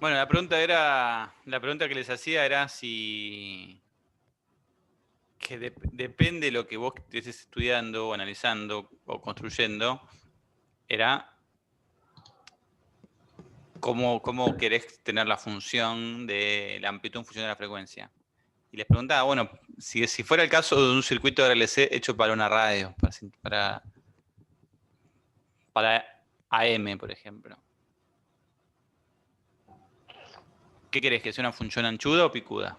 Bueno, la pregunta que les hacía era si, depende de lo que vos estés estudiando o analizando o construyendo, era cómo querés tener la función de la amplitud en función de la frecuencia. Y les preguntaba, bueno, si fuera el caso de un circuito de RLC hecho para una radio, para AM, por ejemplo. ¿Qué querés? ¿Que sea una función anchuda o picuda?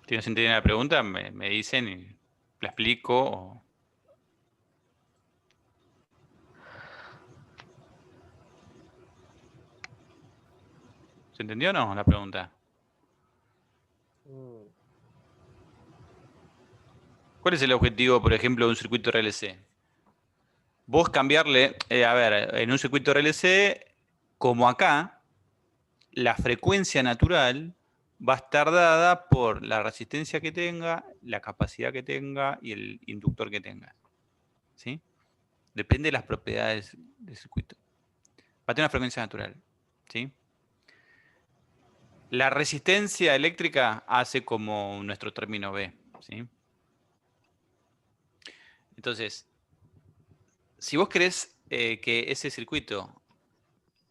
Si no se entiende la pregunta, me dicen y la explico. ¿Se entendió o no la pregunta? ¿Cuál es el objetivo, por ejemplo, de un circuito RLC? Vos cambiarle, a ver, en un circuito RLC, como acá, la frecuencia natural va a estar dada por la resistencia que tenga, la capacidad que tenga y el inductor que tenga. ¿Sí? Depende de las propiedades del circuito. Va a tener una frecuencia natural. ¿Sí? La resistencia eléctrica hace como nuestro término B. ¿Sí? Entonces, si vos querés que ese circuito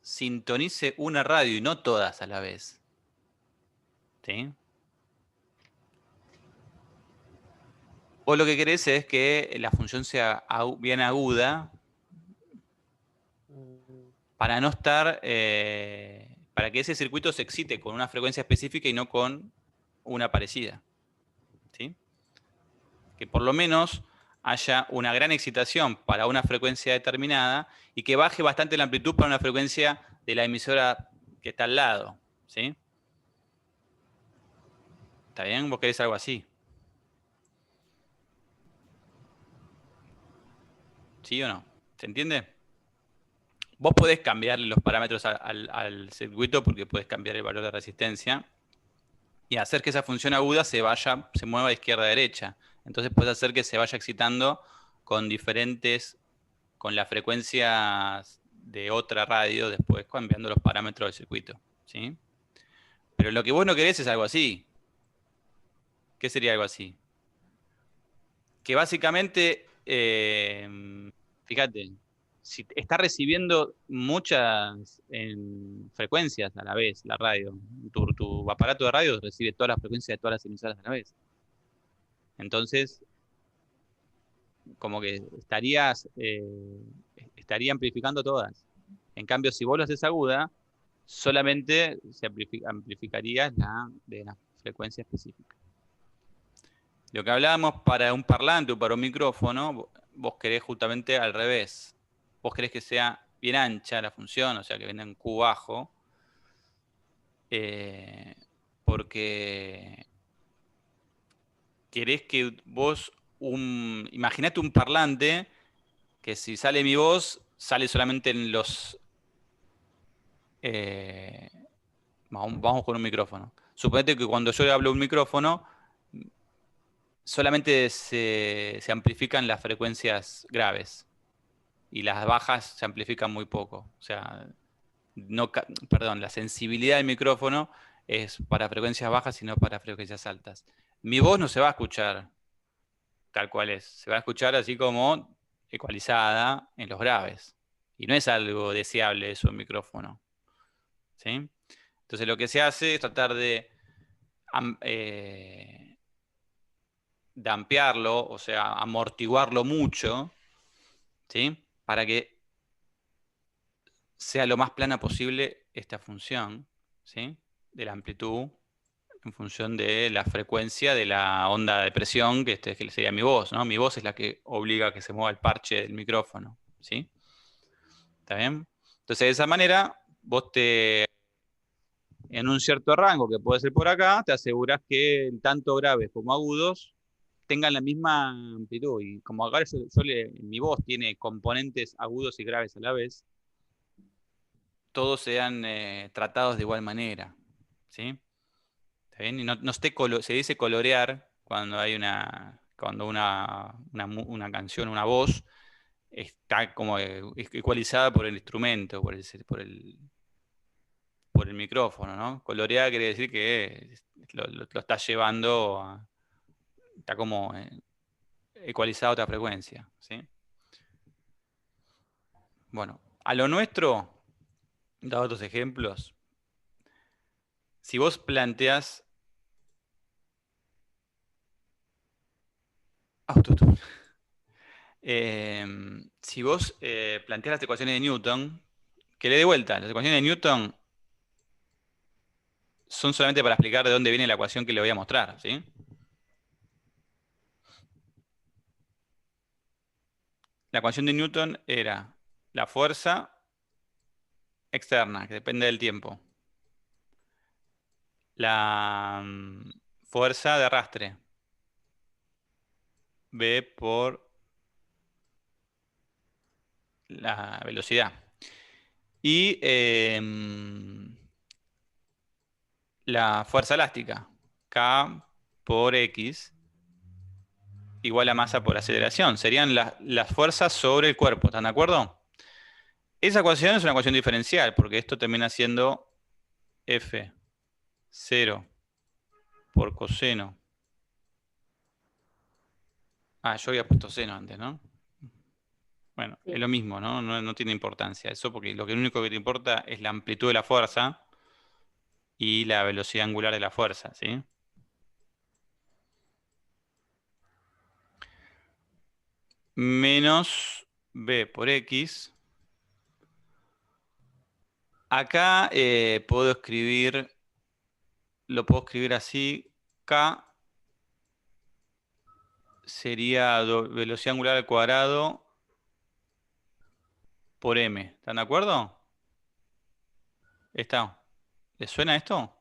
sintonice una radio y no todas a la vez, ¿sí? Vos lo que querés es que la función sea bien aguda para no estar, para que ese circuito se excite con una frecuencia específica y no con una parecida, ¿sí? Que por lo menos haya una gran excitación para una frecuencia determinada y que baje bastante la amplitud para una frecuencia de la emisora que está al lado, ¿sí? ¿Está bien? Vos querés algo así. ¿Sí o no? ¿Se entiende? Vos podés cambiarle los parámetros al circuito porque podés cambiar el valor de resistencia y hacer que esa función aguda se mueva de izquierda a derecha. Entonces puedes hacer que se vaya excitando con con las frecuencias de otra radio, después cambiando los parámetros del circuito. ¿Sí? Pero lo que vos no querés es algo así. ¿Qué sería algo así? Que básicamente, fíjate, si está recibiendo muchas frecuencias a la vez, la radio, tu aparato de radio recibe todas las frecuencias de todas las emisoras a la vez. Entonces, como que estaría amplificando todas. En cambio, si vos lo haces aguda, solamente amplificarías de la frecuencia específica. Lo que hablábamos para un parlante o para un micrófono, vos querés justamente al revés. Vos querés que sea bien ancha la función, o sea, que venga en Q bajo, porque querés que vos, imaginate un parlante que si sale mi voz, sale solamente en los... vamos con un micrófono. Suponete que cuando yo hablo a un micrófono, solamente se amplifican las frecuencias graves y las bajas se amplifican muy poco. O sea, perdón, la sensibilidad del micrófono es para frecuencias bajas y no para frecuencias altas. Mi voz no se va a escuchar tal cual es, se va a escuchar así como ecualizada en los graves. Y no es algo deseable eso en micrófono. ¿Sí? Entonces lo que se hace es tratar de dampearlo, o sea, amortiguarlo mucho, ¿sí? Para que sea lo más plana posible esta función, ¿sí? De la amplitud en función de la frecuencia de la onda de presión, que sería mi voz, ¿no? Mi voz es la que obliga a que se mueva el parche del micrófono, ¿sí? ¿Está bien? Entonces, de esa manera, en un cierto rango que puede ser por acá, te aseguras que tanto graves como agudos tengan la misma amplitud. Y como acá mi voz tiene componentes agudos y graves a la vez, todos sean tratados de igual manera, ¿sí? ¿Está bien? Y no se dice colorear cuando hay una canción, una voz, está como ecualizada por el instrumento, por el micrófono, ¿no? Colorear quiere decir que lo está llevando, está como ecualizada a otra frecuencia, ¿sí? Bueno, a lo nuestro, dado otros ejemplos, si vos planteás... Si vos planteás las ecuaciones de Newton, que le dé vuelta, las ecuaciones de Newton son solamente para explicar de dónde viene la ecuación que le voy a mostrar, ¿sí? La ecuación de Newton era la fuerza externa, que depende del tiempo. La fuerza de arrastre, B por la velocidad. Y la fuerza elástica, K por X, igual a masa por aceleración. Serían las fuerzas sobre el cuerpo, ¿están de acuerdo? Esa ecuación es una ecuación diferencial, porque esto termina siendo F0 por coseno. Yo había puesto seno antes, ¿no? Bueno, es Sí. lo mismo, ¿no? No tiene importancia eso, porque lo único que te importa es la amplitud de la fuerza y la velocidad angular de la fuerza, ¿sí? Menos B por X. Acá lo puedo escribir así, K sería velocidad angular al cuadrado por M. ¿Están de acuerdo? ¿Está? ¿Les suena esto?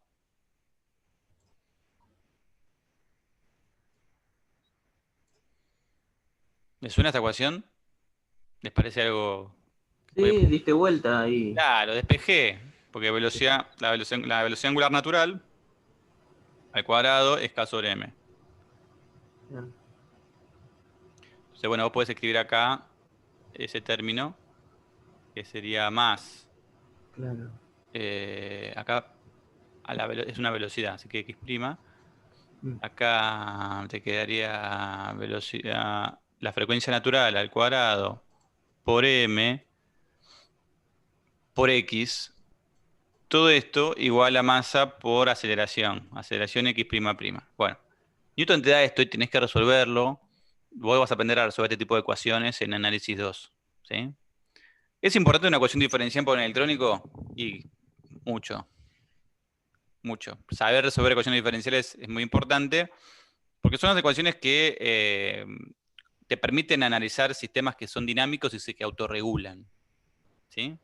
¿Les suena esta ecuación? ¿Les parece algo que puede... Sí, diste vuelta ahí. Claro, despejé, porque la velocidad angular natural al cuadrado es K sobre M. Claro. Entonces, bueno, vos podés escribir acá ese término, que sería más, Claro. acá es una velocidad, así que X'. Mm. Acá te quedaría velocidad, la frecuencia natural al cuadrado por M por X. Todo esto igual a masa por aceleración X'. Bueno, Newton te da esto y tenés que resolverlo. Vos vas a aprender a resolver este tipo de ecuaciones en análisis 2, ¿sí? ¿Es importante una ecuación diferencial por un electrónico? Y mucho, mucho. Saber resolver ecuaciones diferenciales es muy importante porque son las ecuaciones que te permiten analizar sistemas que son dinámicos y que autorregulan, ¿sí?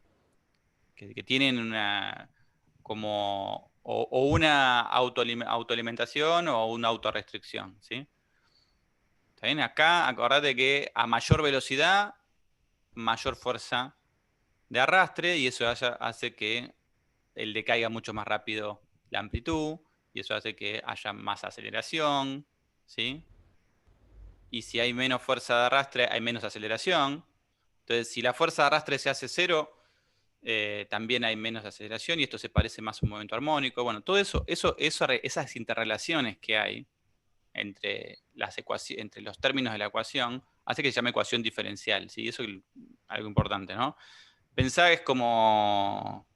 Que tienen una como o una autoalimentación o una autorrestricción, ¿sí? ¿Está bien? Acá acordate que a mayor velocidad, mayor fuerza de arrastre y eso hace que el decaiga mucho más rápido la amplitud y eso hace que haya más aceleración, ¿sí? Y si hay menos fuerza de arrastre, hay menos aceleración. Entonces, si la fuerza de arrastre se hace cero, también hay menos aceleración y esto se parece más a un movimiento armónico. Bueno, todo esas interrelaciones que hay entre entre los términos de la ecuación hace que se llame ecuación diferencial, ¿sí? Eso es algo importante, ¿no? Pensá que es como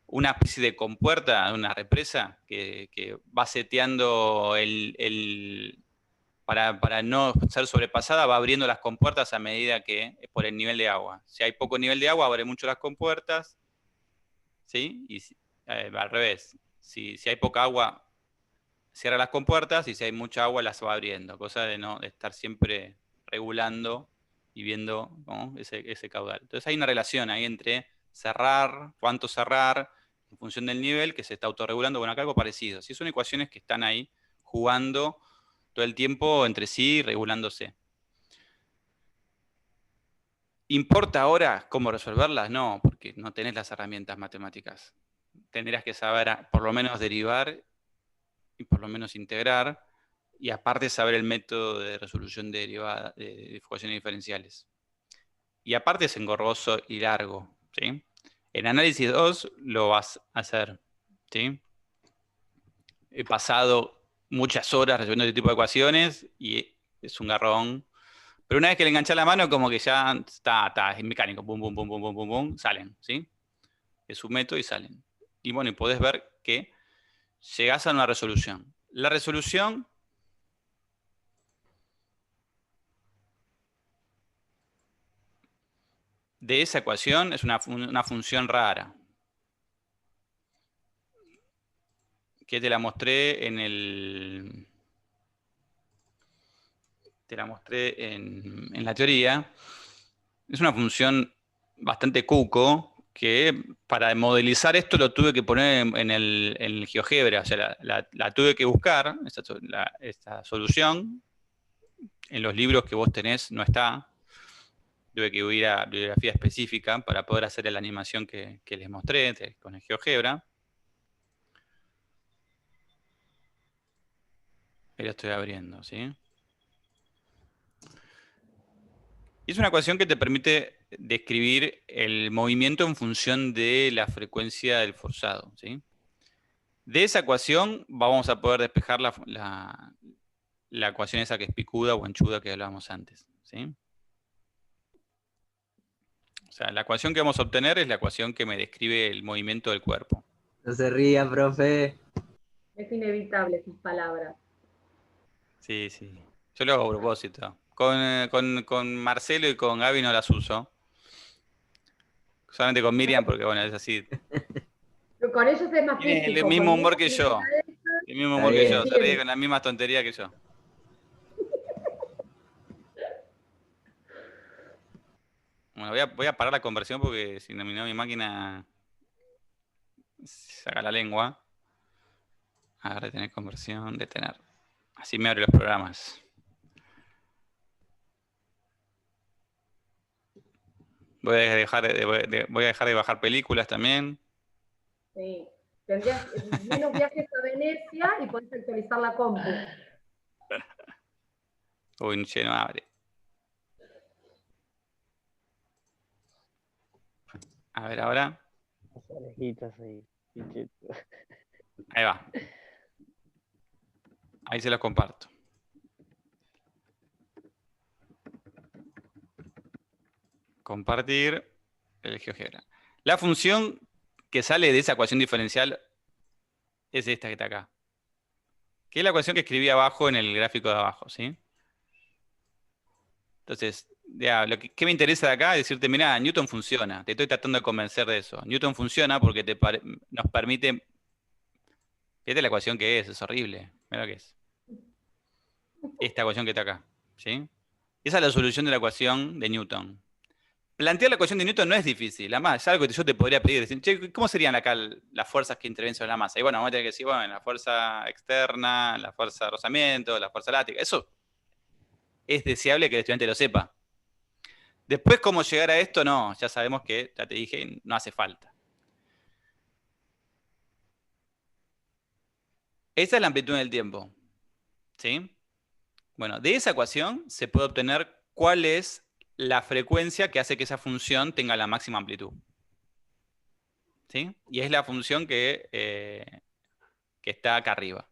una especie de compuerta, una represa que va seteando para no ser sobrepasada, va abriendo las compuertas a medida que por el nivel de agua. Si hay poco nivel de agua, abre mucho las compuertas, ¿sí? Y al revés, si hay poca agua, cierra las compuertas y si hay mucha agua, las va abriendo, cosa de estar siempre regulando y viendo, ¿no?, ese caudal. Entonces hay una relación ahí entre cerrar, cuánto cerrar, en función del nivel que se está autorregulando. Bueno, acá algo parecido. Si son ecuaciones que están ahí jugando todo el tiempo entre sí, regulándose. ¿Importa ahora cómo resolverlas? No, porque no tenés las herramientas matemáticas. Tendrías que saber por lo menos derivar y por lo menos integrar, y aparte saber el método de resolución de derivada de ecuaciones diferenciales. Y aparte es engorroso y largo, ¿sí? En análisis 2 lo vas a hacer, ¿sí? He pasado muchas horas resolviendo este tipo de ecuaciones y es un garrón. Pero una vez que le enganchas la mano, como que ya está, es mecánico, pum, pum, pum, pum, pum, pum, pum, salen, ¿sí? Es un método y salen. Y bueno, y podés ver que llegás a una resolución. La resolución de esa ecuación es una función rara, que te la mostré en el... Te la mostré en la teoría. Es una función bastante cuco que para modelizar esto lo tuve que poner en el GeoGebra. O sea, la tuve que buscar, esta solución. En los libros que vos tenés no está. Tuve que ir a bibliografía específica para poder hacer la animación que les mostré con el GeoGebra. Ahí lo estoy abriendo, ¿sí? Y es una ecuación que te permite describir el movimiento en función de la frecuencia del forzado, ¿sí? De esa ecuación vamos a poder despejar la ecuación esa que es picuda o anchuda que hablábamos antes, ¿sí? O sea, la ecuación que vamos a obtener es la ecuación que me describe el movimiento del cuerpo. No se ría, profe. Es inevitable sus palabras. Sí, sí. Yo lo hago a propósito. Con Marcelo y con Gaby no las uso. Solamente con Miriam porque, bueno, es así. Pero con ellos es más Tiene el físico. mismo Conmigo humor que yo. El mismo Está humor que bien. yo. Se ríe con las mismas tonterías que yo. Bueno, voy a parar la conversión porque si no mi máquina saca la lengua. A ver, detener conversión, detener. Así me abre los programas. Voy a dejar de bajar películas también. Sí. Tendrías menos viajes a Venecia y podés actualizar la compu. Uy, che, no abre. A ver, ahora. Las orejitas ahí. Pichito. Ahí va. Ahí se los comparto. Compartir el GeoGebra. La función que sale de esa ecuación diferencial es esta que está acá. Que es la ecuación que escribí abajo en el gráfico de abajo, ¿sí? Entonces, ya, ¿qué me interesa de acá? Es decirte, mira, Newton funciona. Te estoy tratando de convencer de eso. Newton funciona porque nos permite... Fíjate la ecuación que es horrible. Mira lo que es. Esta ecuación que está acá, ¿sí? Esa es la solución de la ecuación de Newton. Plantear la ecuación de Newton no es difícil. Además, es algo que yo te podría pedir. Decir, che, ¿cómo serían acá las fuerzas que intervienen sobre la masa? Y bueno, vamos a tener que decir, bueno, la fuerza externa, la fuerza de rozamiento, la fuerza lática. Eso es deseable que el estudiante lo sepa. Después, cómo llegar a esto, no. Ya sabemos que, ya te dije, no hace falta. Esa es la amplitud del tiempo. ¿Sí? Bueno, de esa ecuación se puede obtener cuál es la frecuencia que hace que esa función tenga la máxima amplitud. ¿Sí? Y es la función que está acá arriba.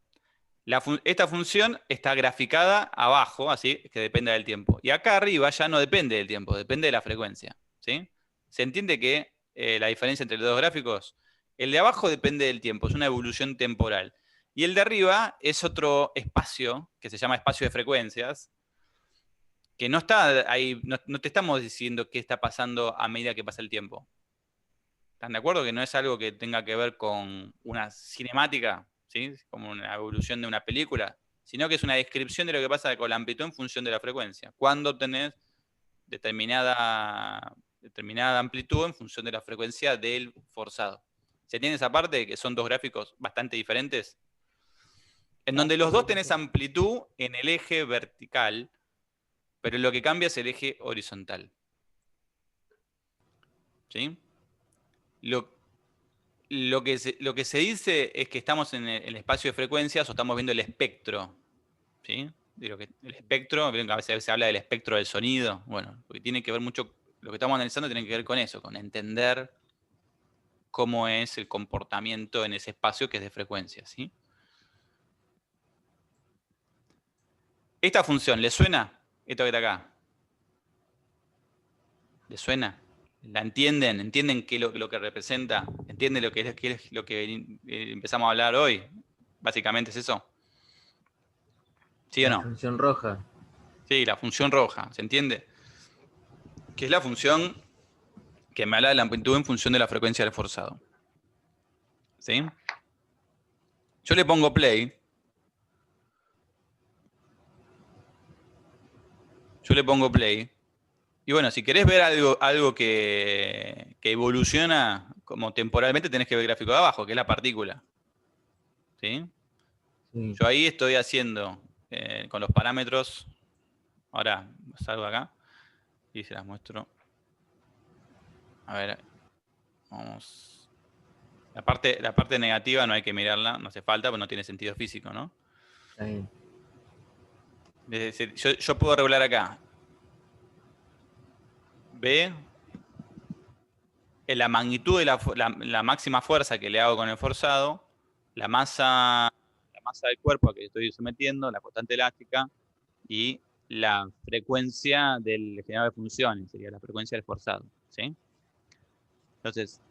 Esta función está graficada abajo, así que depende del tiempo. Y acá arriba ya no depende del tiempo, depende de la frecuencia. ¿Sí? ¿Se entiende que la diferencia entre los dos gráficos? El de abajo depende del tiempo, es una evolución temporal. Y el de arriba es otro espacio, que se llama espacio de frecuencias, que no está ahí, no te estamos diciendo qué está pasando a medida que pasa el tiempo. ¿Están de acuerdo? Que no es algo que tenga que ver con una cinemática, ¿sí? Como una evolución de una película, sino que es una descripción de lo que pasa con la amplitud en función de la frecuencia. Cuando tenés determinada amplitud en función de la frecuencia del forzado. ¿Se entiende esa parte? Que son dos gráficos bastante diferentes. En donde los dos tenés amplitud en el eje vertical, pero lo que cambia es el eje horizontal. ¿Sí? lo que se dice es que estamos en el espacio de frecuencias o estamos viendo el espectro. ¿Sí? El espectro, vieron que a veces se habla del espectro del sonido. Bueno, porque tiene que ver mucho, lo que estamos analizando tiene que ver con eso, con entender cómo es el comportamiento en ese espacio que es de frecuencias. ¿Sí? Esta función, ¿le suena? Esto que está acá. ¿Le suena? ¿La entienden? ¿Entienden qué es lo que representa? ¿Entienden qué es lo que empezamos a hablar hoy? Básicamente es eso. ¿Sí o La no? función roja. Sí, la función roja, ¿se entiende? Que es la función que me habla de la amplitud en función de la frecuencia del forzado. ¿Sí? Yo le pongo play. Yo le pongo play. Y bueno, si querés ver algo que evoluciona como temporalmente, tenés que ver el gráfico de abajo, que es la partícula. ¿Sí? Sí. Yo ahí estoy haciendo con los parámetros. Ahora salgo acá y se las muestro. A ver, vamos. La parte negativa no hay que mirarla, no hace falta, porque no tiene sentido físico, ¿no? Está bien. Es decir, yo puedo regular acá. B, en la magnitud de la máxima fuerza que le hago con el forzado, la masa del cuerpo a que estoy sometiendo, la constante elástica y la frecuencia del generador de funciones, sería la frecuencia del forzado. ¿Sí? Entonces,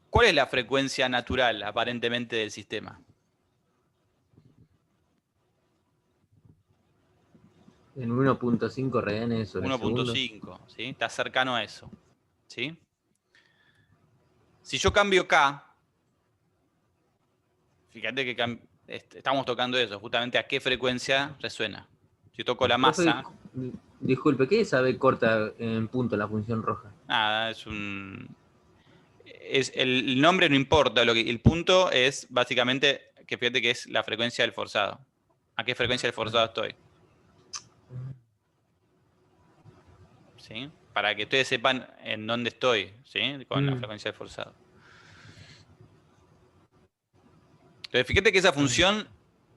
¿cuál es la frecuencia natural aparentemente del sistema? En 1.5 rehenes sobre segundo. 1.5, ¿sí? Está cercano a eso. ¿Sí? Si yo cambio K, fíjate que estamos tocando eso, justamente a qué frecuencia resuena. Si yo toco la Profe, masa, disculpe, ¿qué es esa B corta en punto la función roja? nada, el nombre no importa, el punto es básicamente que fíjate que es la frecuencia del forzado. ¿A qué frecuencia del forzado estoy? ¿Sí? Para que ustedes sepan en dónde estoy, ¿sí? Con la frecuencia del forzado. Entonces, fíjate que esa función,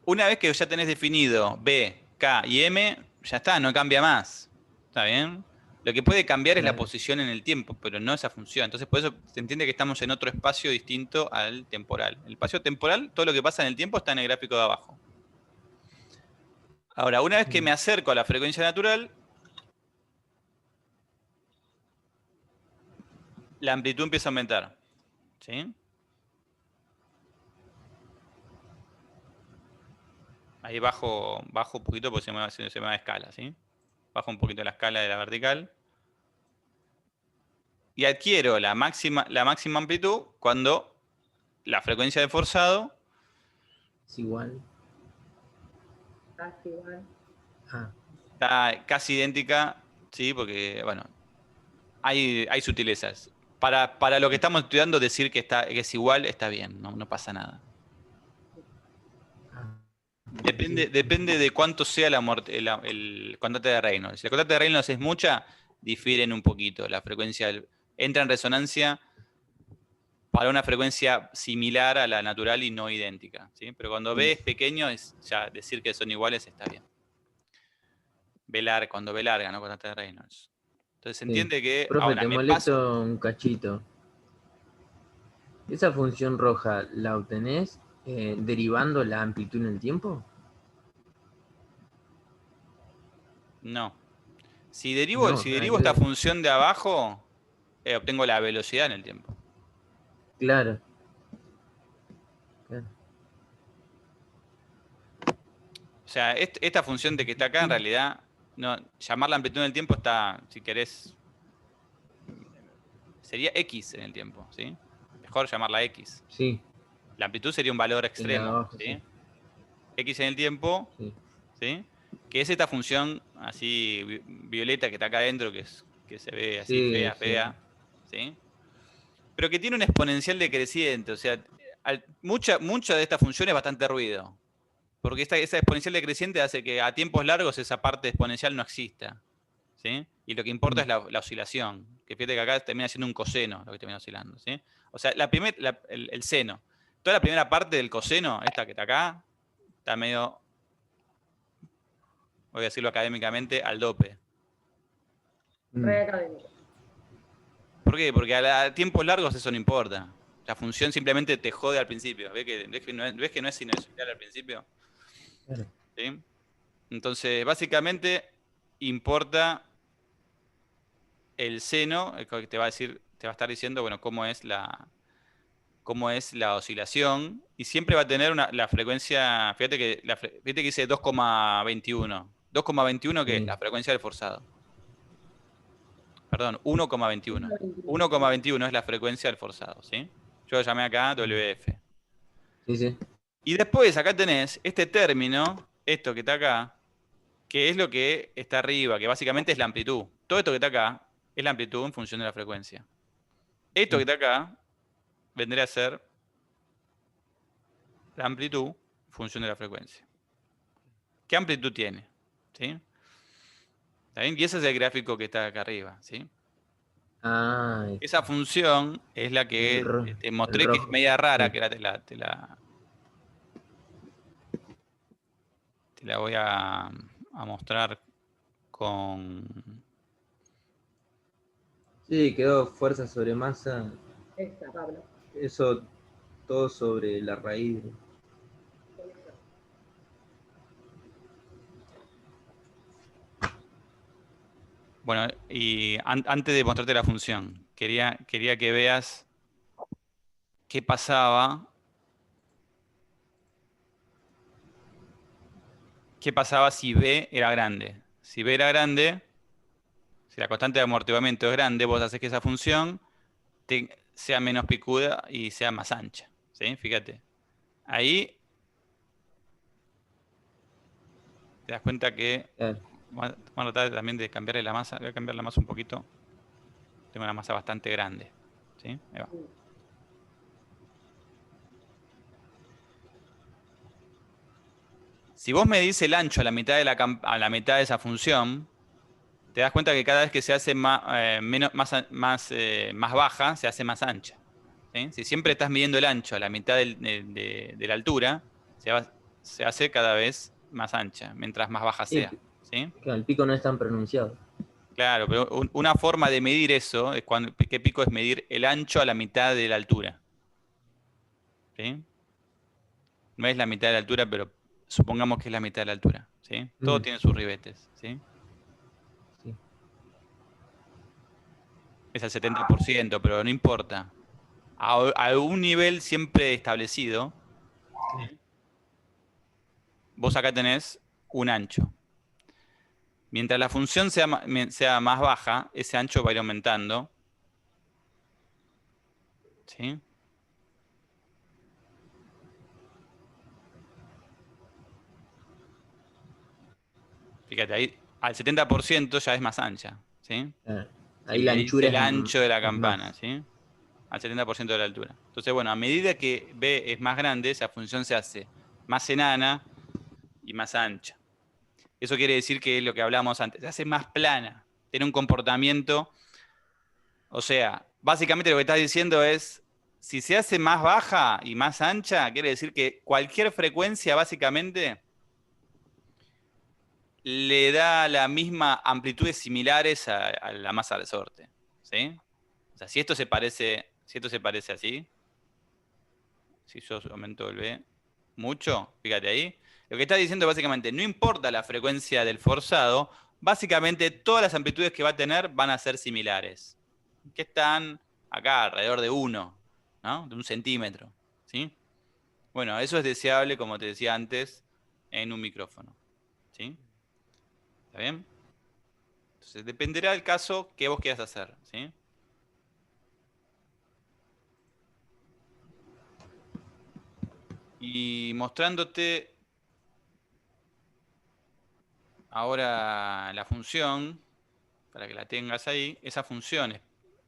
una vez que ya tenés definido B, K y M, ya está, no cambia más. ¿Está bien? Lo que puede cambiar es la Claro. posición en el tiempo, pero no esa función. Entonces, por eso se entiende que estamos en otro espacio distinto al temporal. El espacio temporal, todo lo que pasa en el tiempo está en el gráfico de abajo. Ahora, una vez que me acerco a la frecuencia natural, la amplitud empieza a aumentar. ¿Sí? Ahí bajo un poquito porque se me va a escala, ¿sí? Bajo un poquito la escala de la vertical. Y adquiero la máxima amplitud cuando la frecuencia de forzado Es igual. Casi igual. Ah, está casi idéntica, ¿sí? Porque, bueno, hay sutilezas. Para lo que estamos estudiando, decir que es igual está bien, no pasa nada. ah. Depende de cuánto sea el constante de Reynolds. Si la constante de Reynolds es mucha, difieren un poquito. La frecuencia entra en resonancia para una frecuencia similar a la natural y no idéntica. ¿Sí? Pero cuando B es pequeño, ya decir que son iguales está bien. Cuando B larga, ¿no? Constante de Reynolds. Entonces se entiende que Profe, ahora te me molesto paso. un cachito. ¿Esa función roja la obtenés derivando la amplitud en el tiempo? No. Si derivo Nada que esta ver. función de abajo, obtengo la velocidad en el tiempo. Claro. O sea, esta función de que está acá, en realidad, no, llamar la amplitud en el tiempo está, si querés, sería X en el tiempo, ¿sí? Mejor llamarla X. Sí. La amplitud sería un valor En la de extremo, abajo, ¿sí? sí. X en el tiempo, Sí. ¿sí? Que es esta función así violeta que está acá adentro, que se ve así Sí, fea, ¿sí? Pero que tiene un exponencial decreciente, o sea, mucha de esta función es bastante ruido. Porque esa exponencial decreciente hace que a tiempos largos esa parte exponencial no exista. ¿Sí? Y lo que importa es la oscilación. Que fíjate que acá termina siendo un coseno lo que termina oscilando. ¿Sí? O sea, el seno. Toda la primera parte del coseno, esta que está acá, está medio, voy a decirlo académicamente, al dope. Re académico. ¿Por qué? Porque a tiempos largos eso no importa. La función simplemente te jode al principio. ¿Ves que no es sinusoidal al principio? Claro. ¿Sí? Entonces, básicamente, importa el seno, el que te va a decir, te va a estar diciendo, bueno, cómo es la oscilación. Y siempre va a tener la frecuencia. Fíjate que dice 2,21. 2,21, ¿qué es? Sí. La frecuencia del forzado. Perdón, 1,21. 1,21 es la frecuencia del forzado, ¿sí? Yo lo llamé acá WF. Sí, sí. Y después acá tenés este término, esto que está acá, que es lo que está arriba, que básicamente es la amplitud. Todo esto que está acá es la amplitud en función de la frecuencia. Esto que está acá vendría a ser la amplitud en función de la frecuencia. ¿Qué amplitud tiene? ¿Sí? ¿Está bien? Y ese es el gráfico que está acá arriba, ¿sí? Ah, Esa función es la que te el mostré que es rojo. media rara, Sí. que ahora te la voy a mostrar con... Sí, quedó fuerza sobre masa. Esta, Pablo. Eso todo sobre la raíz. Bueno, y antes de mostrarte la función, quería que veas qué pasaba. ¿Qué pasaba si B era grande? Si B era grande, si la constante de amortiguamiento es grande, vos haces que esa función sea menos picuda y sea más ancha. ¿Sí? Fíjate. Ahí te das cuenta que... Claro. Vamos a tratar también de cambiarle la masa. Voy a cambiar la masa un poquito. Tengo una masa bastante grande. ¿Sí? Ahí va. Si vos medís el ancho a la mitad a la mitad de esa función, te das cuenta que cada vez que se hace más baja, se hace más ancha. ¿Sí? Si siempre estás midiendo el ancho a la mitad de la altura, se hace cada vez más ancha, mientras más baja Sí, sea. ¿Sí? claro, el pico no es tan pronunciado. Claro, pero una forma de medir eso es ¿qué pico es medir el ancho a la mitad de la altura? ¿Sí? No es la mitad de la altura, pero supongamos que es la mitad de la altura. ¿Sí? Todo tiene sus ribetes. ¿Sí? Sí. Es al 70%, pero no importa. A un nivel siempre establecido, vos acá tenés un ancho. Mientras la función sea más baja, ese ancho va a ir aumentando. ¿Sí? Fíjate, ahí al 70% ya es más ancha. ¿Sí? Claro. Si Ahí la medís anchura el ancho de la es campana, más. ¿sí? Al 70% de la altura. Entonces, bueno, a medida que B es más grande, esa función se hace más enana y más ancha. Eso quiere decir que lo que hablamos antes, se hace más plana, tiene un comportamiento, o sea, básicamente lo que estás diciendo es, si se hace más baja y más ancha, quiere decir que cualquier frecuencia básicamente le da la misma amplitudes similares a la masa de resorte, ¿sí? O sea, si esto se parece así, si yo aumento el B mucho, fíjate ahí, lo que está diciendo básicamente, no importa la frecuencia del forzado, básicamente todas las amplitudes que va a tener van a ser similares, que están acá alrededor de 1, ¿no? De 1 centímetro, ¿sí? Bueno, eso es deseable, como te decía antes, en un micrófono, ¿sí? ¿Está bien? Entonces, dependerá del caso que vos quieras hacer, ¿sí? Y mostrándote ahora la función, para que la tengas ahí, esa función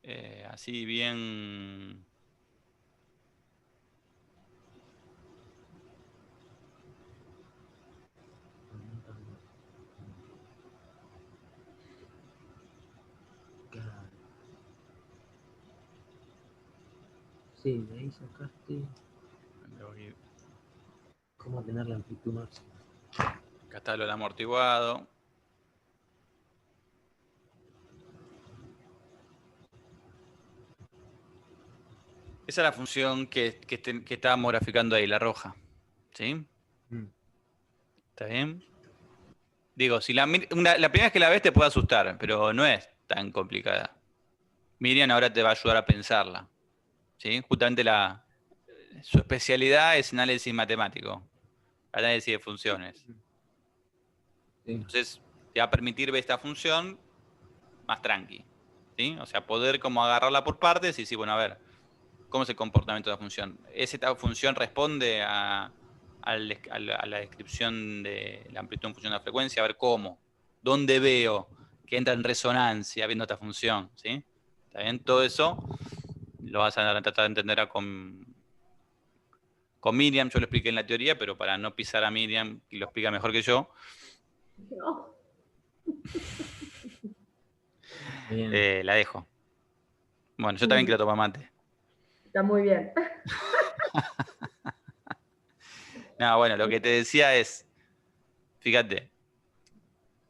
es así bien... Sí, de ahí sacaste cómo tener la amplitud máxima. Acá está lo del amortiguado. Esa es la función que estábamos graficando ahí, la roja. ¿Sí? Mm. ¿Está bien? Digo, si la primera vez que la ves te puede asustar, pero no es tan complicada. Miriam ahora te va a ayudar a pensarla. ¿Sí? Justamente su especialidad es análisis matemático, análisis de funciones. Sí. Entonces, te va a permitir ver esta función más tranqui. ¿Sí? O sea, poder como agarrarla por partes y decir, bueno, a ver, ¿cómo es el comportamiento de la función? ¿Esta función responde a la descripción de la amplitud en función de la frecuencia? A ver cómo. ¿Dónde veo que entra en resonancia viendo esta función? ¿Sí? ¿Está bien? Todo eso lo vas a tratar de entender con Miriam. Yo lo expliqué en la teoría, pero para no pisar a Miriam, que lo explica mejor que yo, No, Bien. la dejo. Bueno, yo también quiero tomar mate. está muy bien. No, bueno, lo que te decía es, fíjate,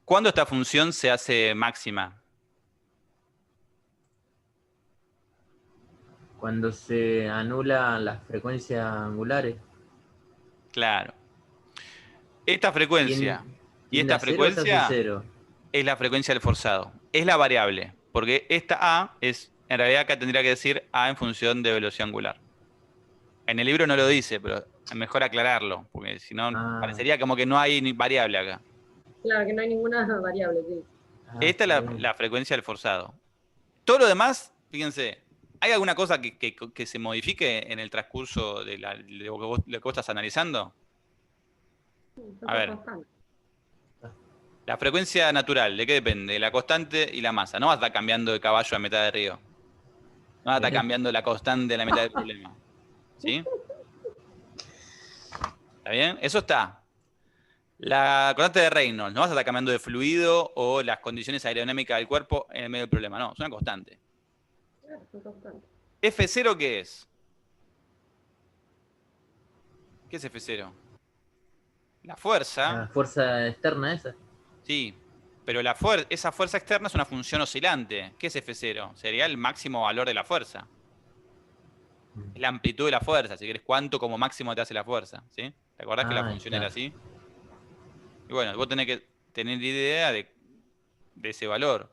¿cuándo esta función se hace máxima? Cuando se anulan las frecuencias angulares, Claro. Esta frecuencia y ¿tiende esta a cero o se hace frecuencia cero? es la frecuencia del forzado. Es la variable, porque esta A es, en realidad acá tendría que decir A en función de velocidad angular. En el libro no lo dice, pero es mejor aclararlo, porque si no, Ah, parecería como que no hay ni variable acá. Claro que no hay ninguna variable, sí. Esta es está la, bien. la frecuencia del forzado. Todo lo demás, fíjense, ¿hay alguna cosa que se modifique en el transcurso de lo que vos estás analizando? Está A todo ver, constante. la frecuencia natural, ¿de qué depende? De la constante y la masa. No vas a estar cambiando de caballo a mitad de río. No vas a estar cambiando la constante a la mitad del problema. ¿Sí? ¿Está bien? Eso está. La constante de Reynolds, no vas a estar cambiando de fluido o las condiciones aerodinámicas del cuerpo en el medio del problema. No, es una constante. Claro, está constante. ¿F0 qué es? ¿Qué es F0? La fuerza, La fuerza externa esa. sí, pero esa fuerza externa es una función oscilante. ¿Qué es F0? Sería el máximo valor de la fuerza. Es la amplitud de la fuerza, si querés, cuánto como máximo te hace la fuerza. ¿Sí? ¿Te acordás que la Ah, función era está. así? Y bueno, vos tenés que tener idea de ese valor.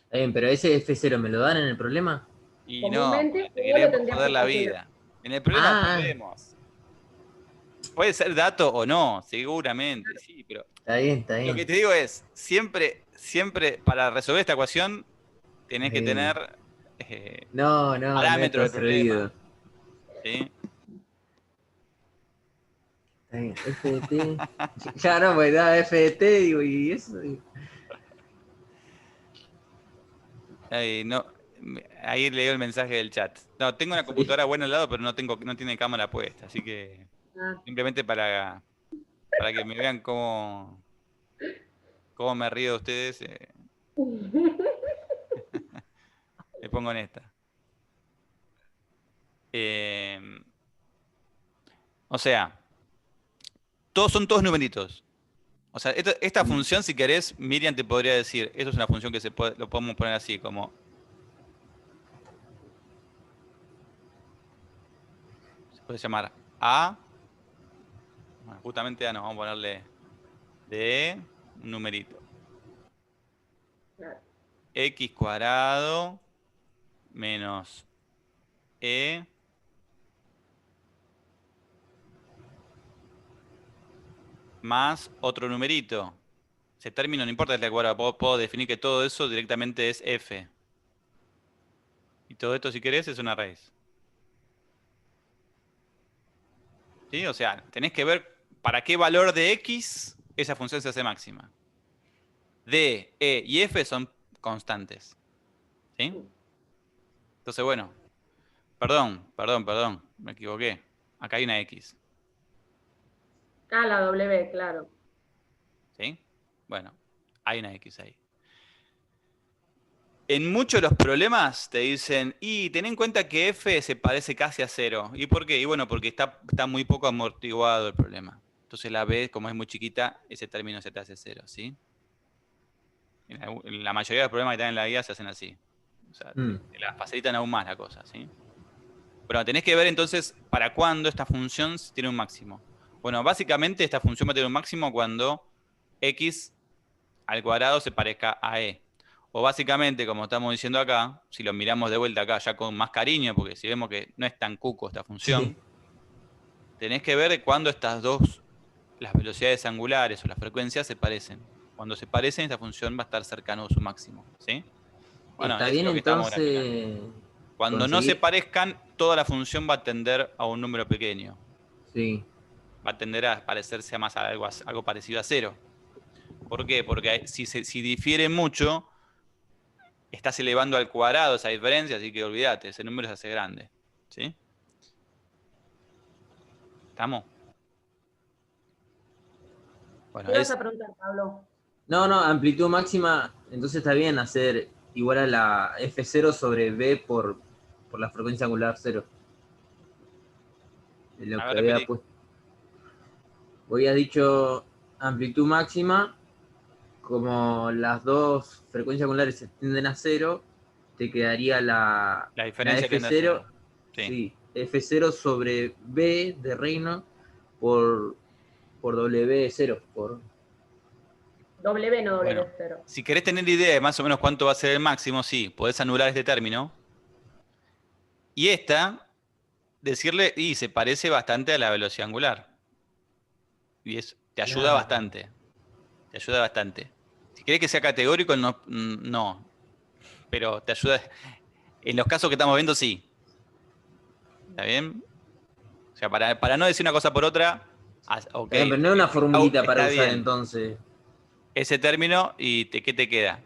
Está bien, pero ese F0 me lo dan en el problema. Y no, Comúnmente, porque te vos lo queremos tendrías joder que la calcular. vida. En el problema no Ah, podemos. Puede ser dato o no, seguramente, sí, pero está bien, está lo que bien. te digo es, siempre, siempre para resolver esta ecuación tenés Está que bien. tener No, no, no parámetros está del problema. servido. ¿Sí? Está bien. FDT. Ya no, pues da FDT, digo, y eso. Ahí, no, ahí leo el mensaje del chat. No, tengo una Sí. computadora buena al lado, pero no tiene cámara puesta, así que Ah. simplemente para que me vean cómo me río de ustedes, me pongo en esta. Eh, o sea, son todos numeritos. O sea, esta función, si querés, Miriam te podría decir, esto es una función que lo podemos poner así, como se puede llamar A, bueno, justamente A no, vamos a ponerle de un numerito. Claro. X cuadrado menos E más otro numerito. Ese término no importa el cuadrado, puedo definir que todo eso directamente es F. Y todo esto, si querés, es una raíz. ¿Sí? O sea, tenés que ver para qué valor de X esa función se hace máxima. D, E y F son constantes. ¿Sí? Entonces, bueno, perdón, me equivoqué. Acá hay una X. Ah, la W, claro. ¿Sí? Bueno, hay una X ahí. En muchos de los problemas te dicen, y ten en cuenta que F se parece casi a cero. ¿Y por qué? Y bueno, porque está muy poco amortiguado el problema. Entonces la B, como es muy chiquita, ese término se te hace cero, ¿sí? En la mayoría de los problemas que están en la guía se hacen así. O sea, Mm, te la facilitan aún más la cosa, ¿sí? Bueno, tenés que ver entonces para cuándo esta función tiene un máximo. Bueno, básicamente esta función va a tener un máximo cuando x al cuadrado se parezca a e. O básicamente, como estamos diciendo acá, si lo miramos de vuelta acá ya con más cariño, porque si vemos que no es tan cuco esta función, sí. tenés que ver cuándo estas dos, las velocidades angulares o las frecuencias se parecen. Cuando se parecen, esta función va a estar cercano a su máximo, ¿sí? Bueno, Está es bien lo que estamos graficando. entonces Cuando no se conseguir. parezcan, toda la función va a tender a un número pequeño. Sí. Va a tender a parecerse a más a algo parecido a cero. ¿Por qué? Porque si difiere mucho, estás elevando al cuadrado esa diferencia, así que olvídate, ese número se hace grande. ¿Sí? ¿Estamos? Bueno, ¿Qué vas a preguntar, Pablo? No, no, amplitud máxima, entonces está bien hacer igual a la F0 sobre B por la frecuencia angular cero. Es lo a ver, que había repetí. puesto. Había dicho amplitud máxima, como las dos frecuencias angulares se tienden a cero, te quedaría La la diferencia tiende a F0, cero. Sí. sí, F0 sobre B de reino por, por W0, W no Bueno, W0. si querés tener idea de más o menos cuánto va a ser el máximo, sí, podés anular este término. Y esta, decirle, y se parece bastante a la velocidad angular. Y te ayuda claro. bastante. Te ayuda bastante. Si querés que sea categórico, no, no. Pero te ayuda. En los casos que estamos viendo, sí. ¿Está bien? O sea, para no decir una cosa por otra, ok, Está bien, pero no es una formulita para está usar bien. entonces. Ese término, ¿y qué te queda?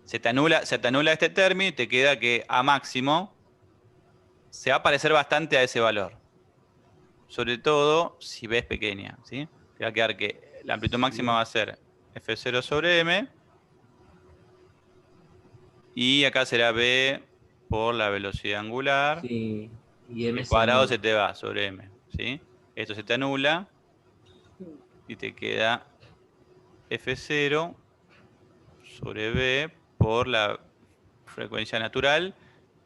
Se te anula este término y te queda que A máximo se va a parecer bastante a ese valor. Sobre todo si B es pequeña, ¿sí? Te va a quedar que la amplitud máxima Sí, va a ser F0 sobre M y acá será B por la velocidad angular. sí, y M El se cuadrado anula. se te va sobre M, ¿sí? Esto se te anula y te queda F0 sobre B por la frecuencia natural,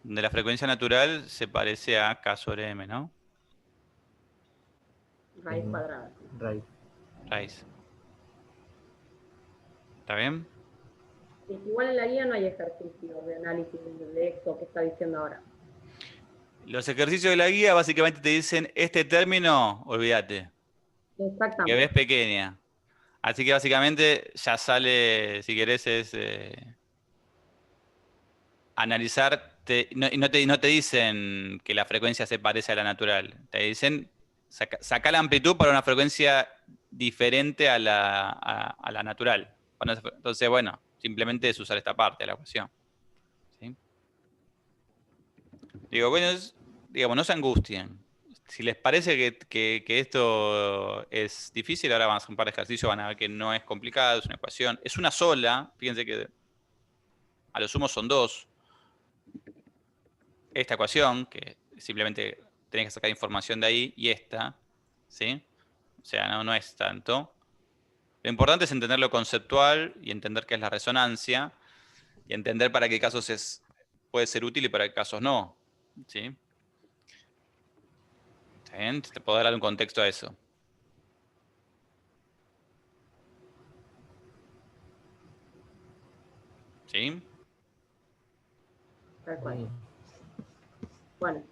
donde la frecuencia natural se parece a K sobre M, ¿no? Raíz cuadrada. Right. Raíz. ¿Está bien? Sí, igual en la guía no hay ejercicio de análisis de esto que está diciendo ahora. Los ejercicios de la guía básicamente te dicen, este término, olvídate, que ves Exactamente. pequeña. Así que básicamente ya sale, si querés, es analizar, no te dicen que la frecuencia se parece a la natural, te dicen saca la amplitud para una frecuencia diferente a la natural. Entonces, bueno, simplemente es usar esta parte de la ecuación. ¿Sí? Digo, bueno, digamos, no se angustien. Si les parece que esto es difícil, ahora vamos a hacer un par de ejercicios, van a ver que no es complicado, es una ecuación. Es una sola, fíjense que a lo sumo son dos. Esta ecuación, que simplemente tenés que sacar información de ahí, y esta, ¿sí? O sea, no es tanto. Lo importante es entender lo conceptual y entender qué es la resonancia y entender para qué casos puede ser útil y para qué casos no, ¿sí? ¿Está bien? Te puedo dar un contexto a eso. ¿Sí? Tal cual. Sí. Bueno,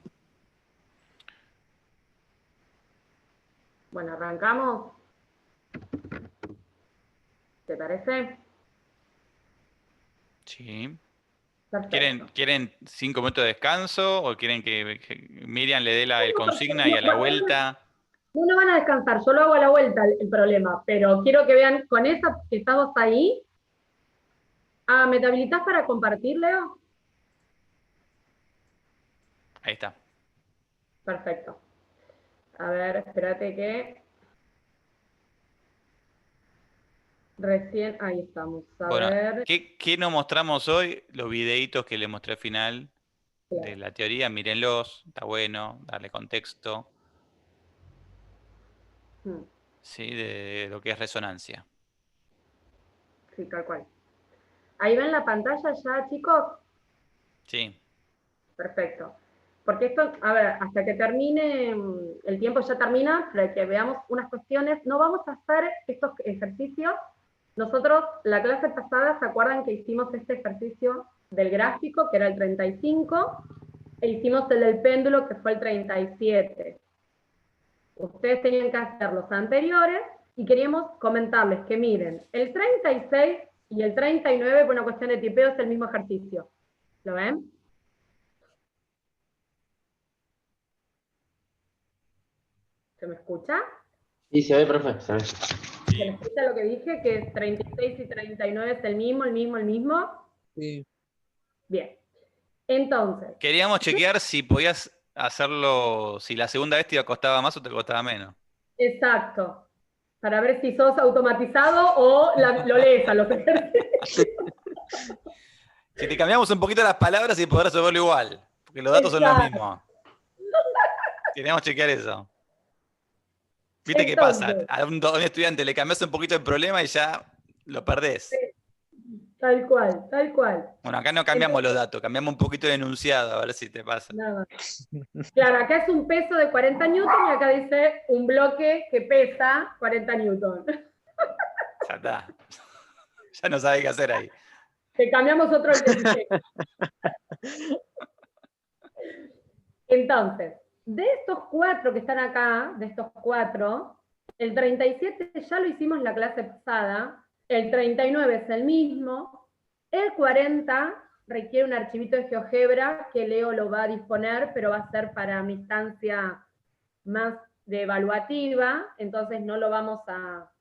bueno, arrancamos. ¿Te parece? Sí. ¿Quieren, Perfecto. quieren 5 minutos de descanso o quieren que Miriam le dé el consigna y a la vuelta? No van a descansar, yo lo hago a la vuelta el problema, pero quiero que vean con esa que estamos ahí. Ah, ¿me te habilitas para compartir, Leo? Ahí está. Perfecto. A ver, espérate que Recién, ahí estamos. A Bueno, ver. ¿qué nos mostramos hoy? Los videitos que les mostré al final de Claro. la teoría, mírenlos, está bueno, darle contexto, Mm, ¿sí? De lo que es resonancia. sí, tal cual. Ahí ven la pantalla ya, chicos. Sí. Perfecto. Porque esto, a ver, hasta que termine, el tiempo ya termina, para que veamos unas cuestiones. No vamos a hacer estos ejercicios. Nosotros, la clase pasada, ¿se acuerdan que hicimos este ejercicio del gráfico, que era el 35, e hicimos el del péndulo, que fue el 37? Ustedes tenían que hacer los anteriores, y queríamos comentarles que miren, el 36 y el 39, por una cuestión de tipeo, es el mismo ejercicio. ¿Lo ven? ¿Se me escucha? Sí, se ve, profe, se ve. ¿Se me escucha lo que dije? Que 36 y 39 es el mismo, el mismo, el mismo. Sí. Bien. Entonces, Queríamos chequear si podías hacerlo, si la segunda vez te costaba más o te costaba menos. exacto. Para ver si sos automatizado o lo lees a los ejercicios. Si te cambiamos un poquito las palabras y podrás resolverlo igual, porque los datos son los Exacto. mismos. Queríamos chequear eso. ¿Viste qué pasa? Entonces, A un estudiante le cambias un poquito el problema y ya lo perdés. tal cual, tal cual. Bueno, acá no cambiamos los datos, cambiamos un poquito el enunciado, a ver si te pasa. Nada. Claro, acá es un peso de 40 newton y acá dice un bloque que pesa 40 newton. Ya está. Ya no sabes qué hacer ahí. Te cambiamos otro el 16. Entonces, de estos 4 que están acá, de estos 4, el 37 ya lo hicimos la clase pasada, el 39 es el mismo, el 40 requiere un archivito de GeoGebra que Leo lo va a disponer, pero va a ser para mi instancia más de evaluativa, entonces no lo vamos a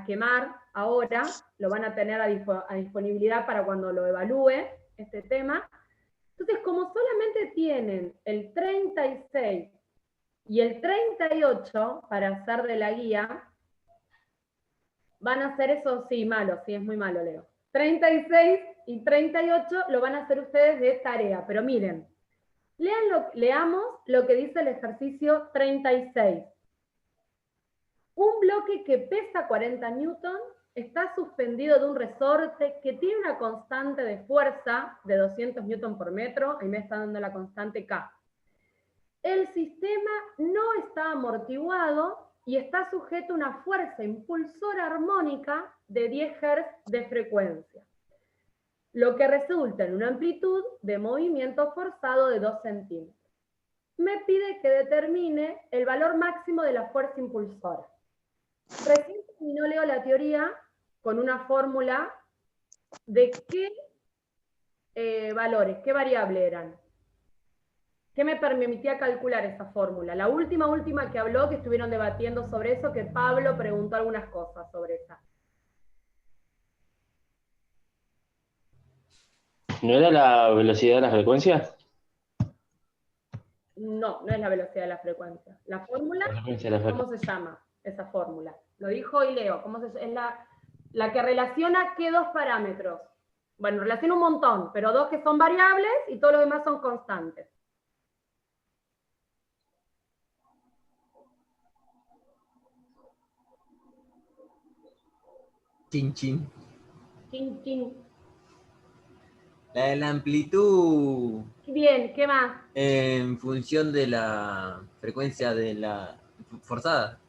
quemar ahora, lo van a tener a disponibilidad para cuando lo evalúe este tema. Entonces, como solamente tienen el 36 y el 38 para hacer de la guía, van a hacer eso, sí, malo, sí, es muy malo, Leo. 36 y 38 lo van a hacer ustedes de tarea, pero miren, leamos lo que dice el ejercicio 36. Un bloque que pesa 40 newton está suspendido de un resorte que tiene una constante de fuerza de 200 newton por metro, ahí me está dando la constante K. El sistema no está amortiguado y está sujeto a una fuerza impulsora armónica de 10 Hz de frecuencia, lo que resulta en una amplitud de movimiento forzado de 2 centímetros. Me pide que determine el valor máximo de la fuerza impulsora. Recién terminó, Leo, la teoría con una fórmula de qué valores, qué variable eran. ¿Qué me permitía calcular esa fórmula? La última que habló, que estuvieron debatiendo sobre eso, que Pablo preguntó algunas cosas sobre esa. ¿No era la velocidad de la frecuencia? No, no es la velocidad de la frecuencia. La fórmula, La frecuencia de la ¿cómo se llama esa fórmula? Lo dijo hoy Leo. Es la que relaciona qué dos parámetros. Bueno, relaciona un montón, pero 2 que son variables y todos los demás son constantes. Chin, chin. Chin, chin. La de la amplitud Bien, ¿qué más? en función de la frecuencia de la forzada.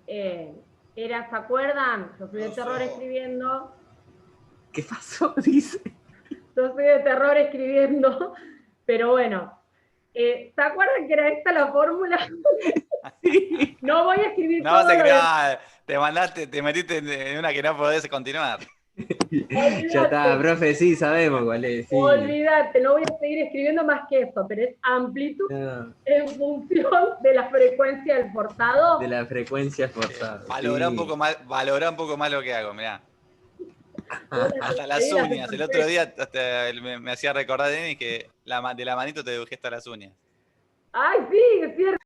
¿Se acuerdan? Yo fui de terror escribiendo. ¿Qué pasó? Dice. Yo soy de terror escribiendo, pero bueno. ¿Se acuerdan que era esta la fórmula? Sí. No voy a escribir No todo vas a lo creer, te metiste en una que no podés continuar. Ya está, profe, sí, sabemos cuál es. Sí. Olvídate, no voy a seguir escribiendo más que esto, pero es amplitud No, en función de la frecuencia del forzado. de la frecuencia forzada. Valorá Sí. un poco más lo que hago, mirá. Hasta las Ahí uñas. El otro día hasta me hacía recordar de mí que de la manito te dibujé hasta las uñas. Ay, sí, es cierto.